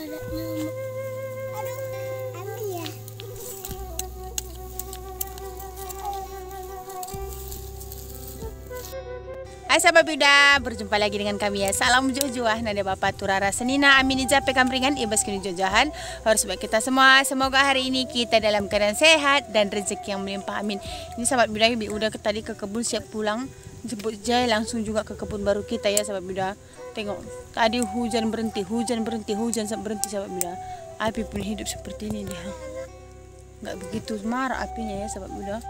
Hai sahabat Buda, berjumpa lagi dengan kami ya. Salam juah-juah nada Bapak Turara Senina Amini Jape Kamringan ibas kini jojahan. Harus buat kita semua. Semoga hari ini kita dalam keadaan sehat dan rezeki yang melimpah, amin. Ini sahabat Buda, udah tadi ke kebun siap pulang. Jemput Jai langsung juga ke kebun baru kita ya sahabat Buda. Tengok tadi hujan berhenti sahabat Buda. Api pun hidup seperti ini dia. Nggak begitu marah apinya ya sahabat Buda.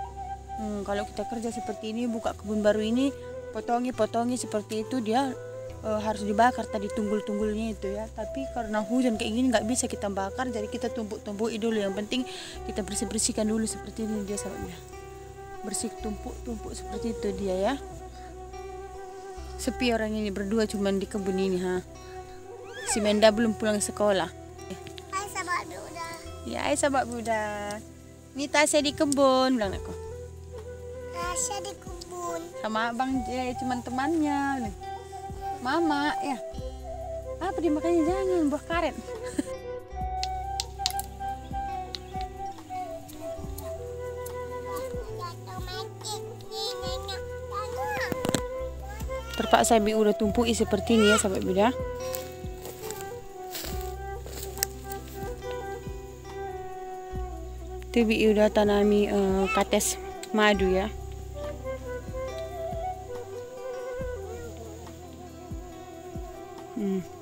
Kalau kita kerja seperti ini, buka kebun baru ini, potongi seperti itu, dia harus dibakar tadi tunggul-tunggulnya itu ya. Tapi karena hujan kayak gini nggak bisa kita bakar, jadi kita tumpuk-tumpukin dulu. Yang penting kita bersihkan dulu seperti ini dia sahabatnya. Bersih tumpuk seperti itu dia ya. Sepi orang ini berdua cuman di kebun ini ha. Si Menda belum pulang sekolah. Hai sahabat Buda. Ya, hai sahabat Buda. Ini Tasya di kebun bilang aku. Tasya di kebun. Sama Abang Jay, cuman temannya. Mama ya. Apa dimakannya, jangan buah karet. Terpaksa Bi udah tumpui seperti ini ya sahabat Buda. Itu Bi udah tanami kates madu ya.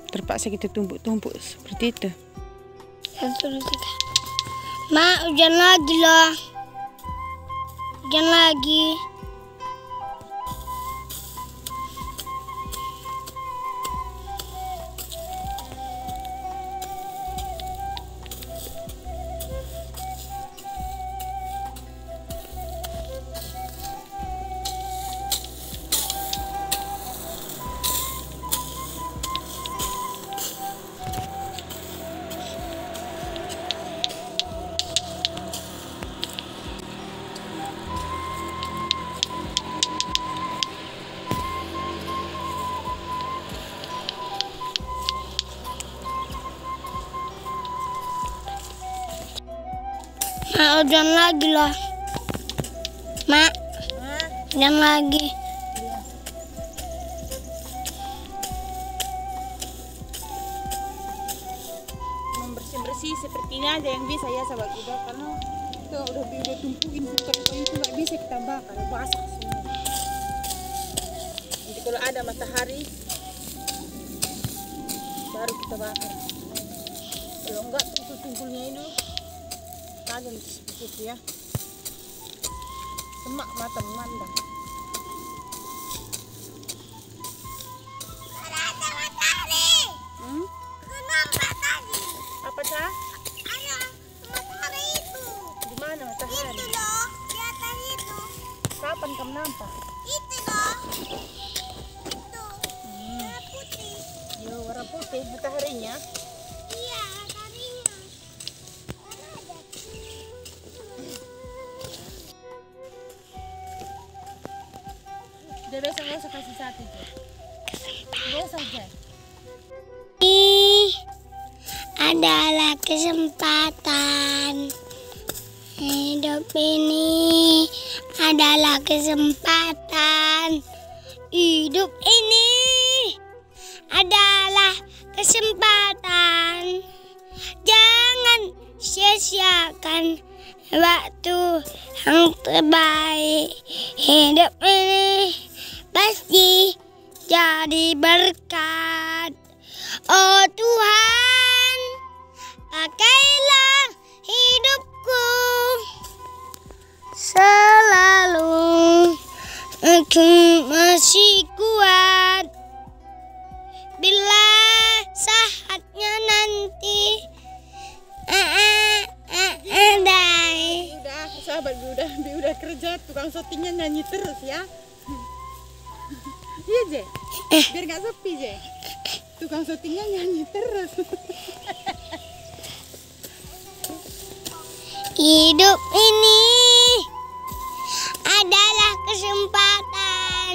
Terpaksa kita tumpuk seperti itu. Ma, hujan lagi loh. Hujan lagi. Ma, hujan lagi loh. Ma, hujan lagi. Bersih seperti ini aja yang bisa ya sahabat Buda, karena itu udah tumpukin seperti itu nggak bisa kita bakar, basah semua. Nanti kalau ada matahari baru kita bakar. Kalau enggak tumpulnya ini tajam seperti itu ya. Semak mata memandang. Ada matahari. Kenapa tadi? Apa cah? Ada matahari itu. Di mana matahari? Itu loh, di atas itu. Kapan kamu nampak? Itu loh. Itu. Warna putih. Yo, warna putih mataharinya. Iya, mataharinya. Mana ada? Udah besok kasih satu aja. Besok aja. Adalah kesempatan. Hidup ini adalah kesempatan. Hidup ini adalah kesempatan. Jangan sia-siakan waktu yang terbaik. Hidup ini pasti jadi berkat. Oh Tuhan, pakailah hidupku selalu, aku masih kuat. Bila saatnya nanti Udah sahabat Bi udah kerja, tukang syutingnya nyanyi terus ya. Iya Je, biar nggak sepi Je. Tukang syutingnya nyanyi terus. hidup ini adalah kesempatan.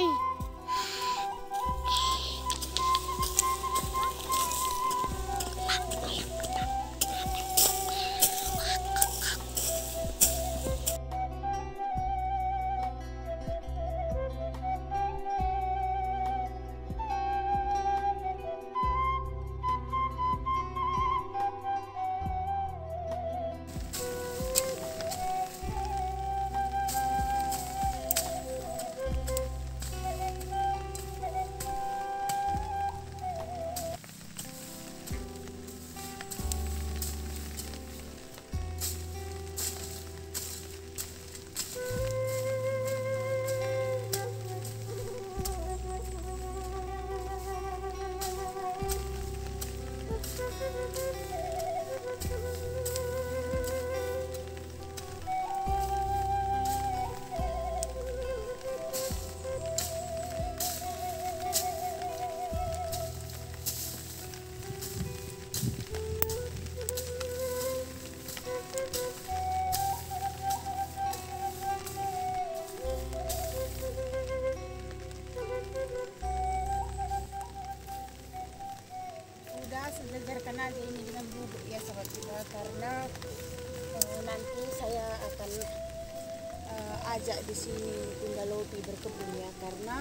ajak di sini Bunda Lopi berkebun ya, karena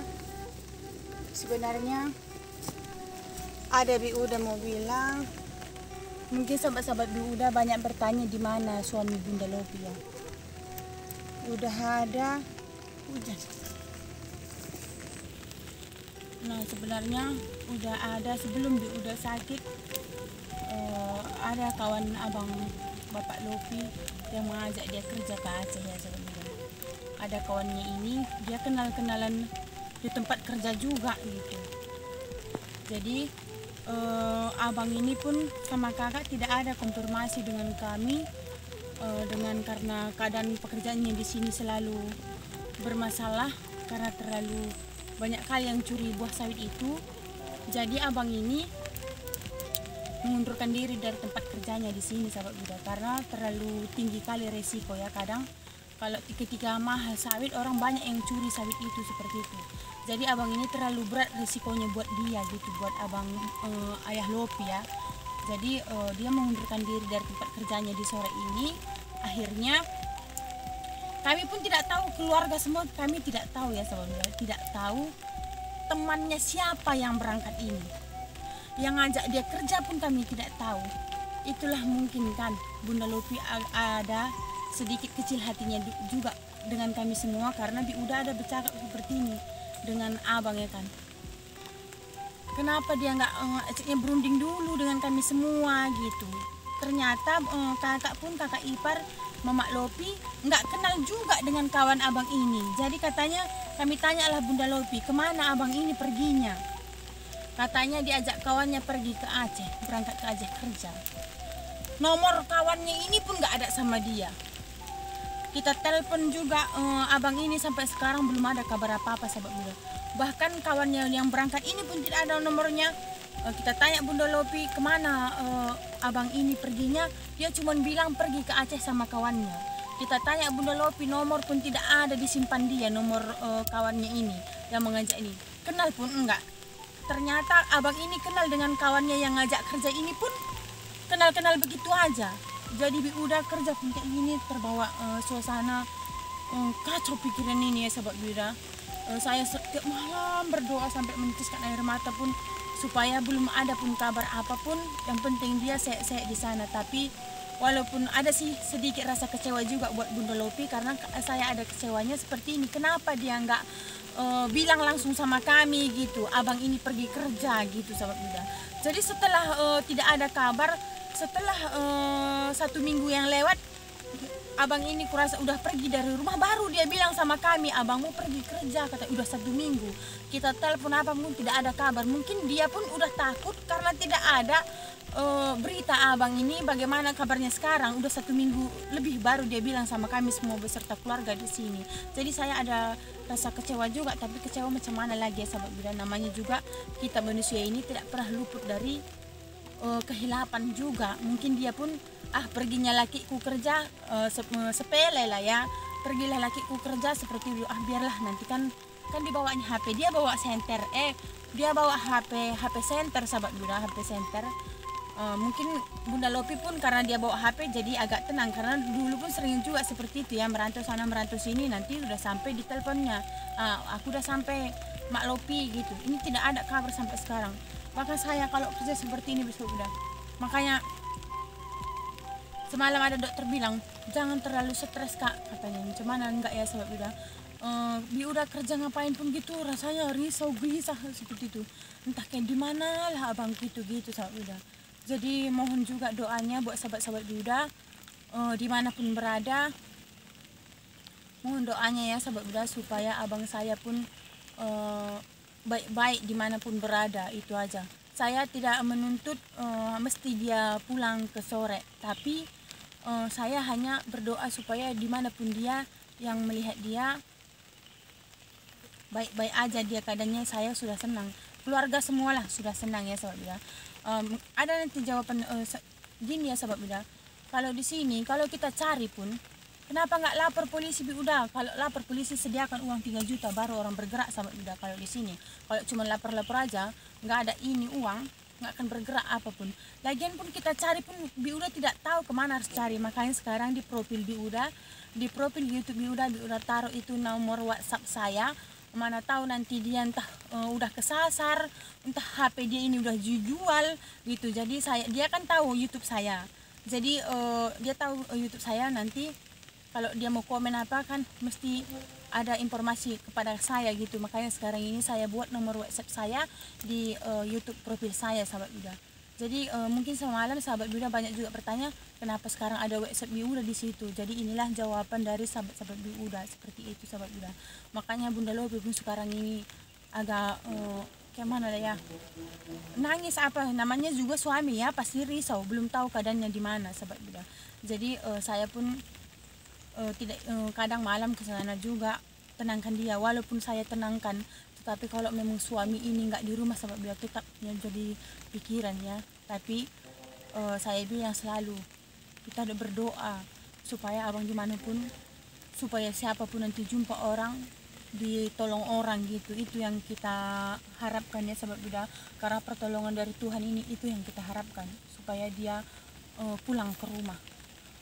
sebenarnya ada Bi Uda mau bilang, mungkin sahabat-sahabat Bi Uda banyak bertanya di mana suami Bunda Lopi ya. Udah ada hujan. Nah sebenarnya udah ada sebelum Bi Uda sakit, ada kawan abang Bapak Lopi yang mengajak dia kerja ke Aceh ya sebenarnya. Ada kawannya ini, dia kenal-kenalan di tempat kerja juga gitu. Jadi abang ini pun sama kakak tidak ada konfirmasi dengan kami, dengan karena keadaan pekerjaannya di sini selalu bermasalah karena terlalu banyak kali yang curi buah sawit itu. Jadi abang ini mengundurkan diri dari tempat kerjanya di sini sahabat Buddha, karena terlalu tinggi kali resiko ya. Kadang kalau ketika mahal sawit, orang banyak yang curi sawit itu seperti itu. Jadi abang ini terlalu berat resikonya buat dia gitu, buat abang ayah Lopi ya. Jadi dia mengundurkan diri dari tempat kerjanya di sore ini. Akhirnya kami pun tidak tahu, keluarga semua kami tidak tahu ya sahabat Buddha, tidak tahu temannya siapa yang berangkat ini. Yang ngajak dia kerja pun kami tidak tahu. Itulah mungkin kan Bunda Lopi ada sedikit kecil hatinya juga dengan kami semua, karena Bi Uda ada bercakap seperti ini dengan abang ya kan. Kenapa dia nggak ajaknya berunding dulu dengan kami semua gitu. Ternyata kakak ipar Mamak Lopi nggak kenal juga dengan kawan abang ini. Jadi katanya kami tanyalah Bunda Lopi, kemana abang ini perginya? Katanya diajak kawannya pergi ke Aceh, berangkat ke Aceh kerja. Nomor kawannya ini pun nggak ada sama dia. Kita telepon juga abang ini, sampai sekarang belum ada kabar apa-apa sahabat Bunda. Bahkan kawannya yang berangkat ini pun tidak ada nomornya. Kita tanya Bunda Lopi kemana abang ini perginya, dia cuma bilang pergi ke Aceh sama kawannya. Kita tanya Bunda Lopi, nomor pun tidak ada disimpan dia, nomor kawannya ini yang mengajak ini. Kenal pun enggak. Ternyata abang ini kenal dengan kawannya yang ngajak kerja ini pun kenal-kenal begitu aja. Jadi Bi Uda kerja pun kayak gini, terbawa suasana kacau pikiran ini ya sahabat Buddha. Saya setiap malam berdoa sampai menitiskan air mata pun supaya belum ada pun kabar apapun. Yang penting dia sehat-sehat di sana. Tapi walaupun ada sih sedikit rasa kecewa juga buat Bunda Lopi, karena saya ada kecewanya seperti ini. Kenapa dia nggak bilang langsung sama kami gitu, abang ini pergi kerja gitu sahabat Buddha. Jadi setelah tidak ada kabar, setelah 1 minggu yang lewat, abang ini kurasa udah pergi dari rumah, baru dia bilang sama kami, abangmu pergi kerja, kata udah 1 minggu. Kita telepon apa pun tidak ada kabar. Mungkin dia pun udah takut karena tidak ada berita abang ini bagaimana kabarnya sekarang. Udah 1 minggu lebih baru dia bilang sama kami semua beserta keluarga di sini. Jadi saya ada rasa kecewa juga, tapi kecewa macam mana lagi ya sahabat Buddha. Namanya juga kita manusia ini tidak pernah luput dari kehilapan juga. Mungkin dia pun perginya lakiku kerja, sepele lah ya, pergilah lakiku kerja seperti itu, biarlah nanti kan dibawanya HP, dia bawa senter, dia bawa HP center sahabat Buddha, HP center. Mungkin Bunda Lopi pun karena dia bawa HP jadi agak tenang, karena dulu pun sering juga seperti itu ya, merantau sana merantau sini, nanti udah sampai di teleponnya, aku udah sampai Mak Lopi gitu. Ini tidak ada kabar sampai sekarang. Maka saya kalau kerja seperti ini besok udah, makanya semalam ada dokter bilang jangan terlalu stres kak, katanya. Macam mana enggak ya sahabat Buddha. Bi udah kerja ngapain pun gitu rasanya risau gelisah seperti itu, entah kayak di mana lah abang gitu sahabat Buddha. Jadi mohon juga doanya buat sahabat-sahabat Buddha dimanapun berada, mohon doanya ya sahabat Buddha supaya abang saya pun baik-baik dimanapun berada. Itu aja. Saya tidak menuntut mesti dia pulang ke sore, tapi saya hanya berdoa supaya dimanapun dia, yang melihat dia baik-baik aja dia keadaannya. Saya sudah senang, keluarga semualah sudah senang ya sahabat Buddha. Ada nanti jawaban gini ya sahabat Buddha, kalau di sini kalau kita cari pun kenapa nggak lapor polisi Bi Uda? Kalau lapor polisi sediakan uang 3 juta baru orang bergerak sahabat Buddha. Kalau di sini kalau cuma lapor-lapor aja nggak ada ini uang, nggak akan bergerak apapun. Lagian pun kita cari pun Biuda tidak tahu kemana harus cari. Makanya sekarang di profil Biuda, di profil YouTube Biuda taruh itu nomor WhatsApp saya. Mana tahu nanti dia entah udah kesasar, entah HP dia ini udah dijual gitu. Jadi dia kan tahu YouTube saya. Jadi dia tahu YouTube saya, nanti kalau dia mau komen apa kan mesti ada informasi kepada saya gitu. Makanya sekarang ini saya buat nomor WhatsApp saya di YouTube profil saya, sahabat Biuda. Jadi mungkin semalam sahabat Biuda banyak juga bertanya kenapa sekarang ada WhatsApp Biuda di situ. Jadi inilah jawaban dari sahabat-sahabat Biuda, seperti itu sahabat Biuda. Makanya Bunda Lopi pun sekarang ini agak kayak mana ya, nangis apa namanya, juga suami ya pasti risau, belum tahu keadaannya di mana sahabat Biuda. Jadi saya pun tidak kadang malam ke sana juga tenangkan dia, walaupun saya tenangkan, tetapi kalau memang suami ini nggak di rumah sahabat Biuda tetap ya jadi pikiran ya. Tapi saya bilang selalu kita ada berdoa supaya abang dimanapun, supaya siapapun nanti jumpa orang ditolong orang gitu. Itu yang kita harapkan ya sahabat Biuda, karena pertolongan dari Tuhan ini itu yang kita harapkan, supaya dia pulang ke rumah.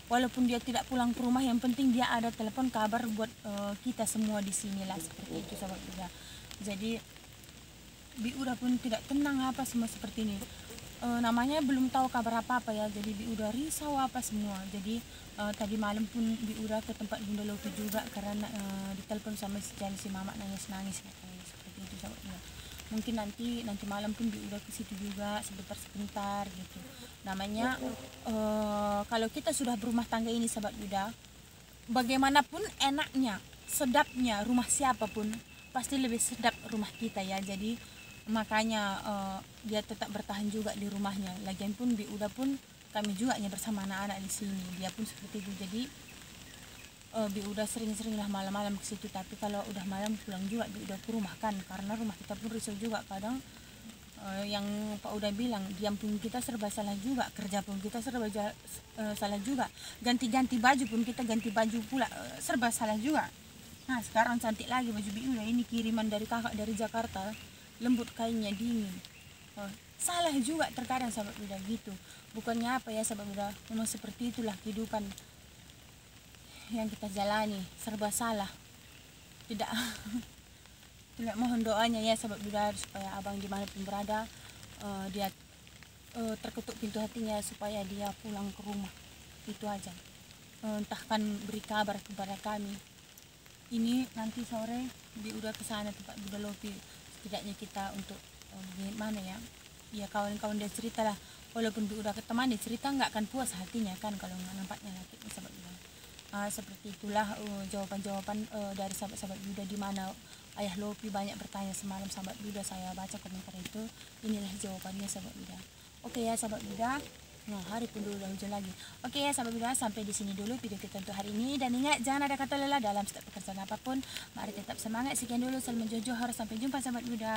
Walaupun dia tidak pulang ke rumah, yang penting dia ada telepon kabar buat kita semua di sini lah, seperti itu sahabat Biuda. Jadi Biuda pun tidak tenang apa semua seperti ini. Namanya belum tahu kabar apa-apa ya, jadi Biuda risau apa semua. Jadi tadi malam pun Biuda ke tempat Bunda Lopi juga karena ditelepon sama si mama nangis-nangis katanya, seperti itu sahabat Biuda. Mungkin nanti malam pun Biuda ke situ juga sebentar gitu. Namanya kalau kita sudah berumah tangga ini sahabat Biuda, bagaimanapun enaknya, sedapnya rumah siapapun pasti lebih sedap rumah kita ya. Jadi makanya dia tetap bertahan juga di rumahnya. Lagian pun Biuda pun kami juga ya bersama anak-anak di sini, dia pun seperti itu. Jadi Biuda sering-seringlah malam-malam ke situ, tapi kalau udah malam pulang juga Biuda ke rumah kan, karena rumah kita pun risau juga kadang. Yang Pak Uda bilang, diam pun kita serba salah juga, kerja pun kita serba salah juga, ganti-ganti baju pun kita ganti baju pula serba salah juga. Nah sekarang cantik lagi baju Biuda ini, kiriman dari kakak dari Jakarta, lembut kainnya, dingin. Salah juga terkadang sahabat Biuda gitu. Bukannya apa ya sahabat Biuda, memang seperti itulah kehidupan yang kita jalani, serba salah. Tidak tidak mohon doanya ya sahabat Biuda, supaya abang dimanapun berada dia terketuk pintu hatinya supaya dia pulang ke rumah, itu aja. Entah kan beri kabar kepada kami. Ini nanti sore Biuda ke sana tempat Bunda Lopi, setidaknya kita untuk gimana ya, ya kawan-kawan dia cerita lah, walaupun Biuda ke teman dia cerita nggak akan puas hatinya kan kalau nggak nampaknya lagi sahabat Biuda. Seperti itulah jawaban-jawaban dari sahabat-sahabat Biuda, di mana Ayah Lopi banyak bertanya semalam sahabat Biuda, saya baca komentar itu, inilah jawabannya sahabat Biuda. Oke ya sahabat Biuda, nah hari pun dulu udah hujan lagi. Oke ya sahabat Biuda, sampai di sini dulu video kita untuk hari ini, dan ingat jangan ada kata lelah dalam setiap pekerjaan apapun. Mari tetap semangat. Sekian dulu, salam menjojohor, sampai jumpa sahabat Biuda.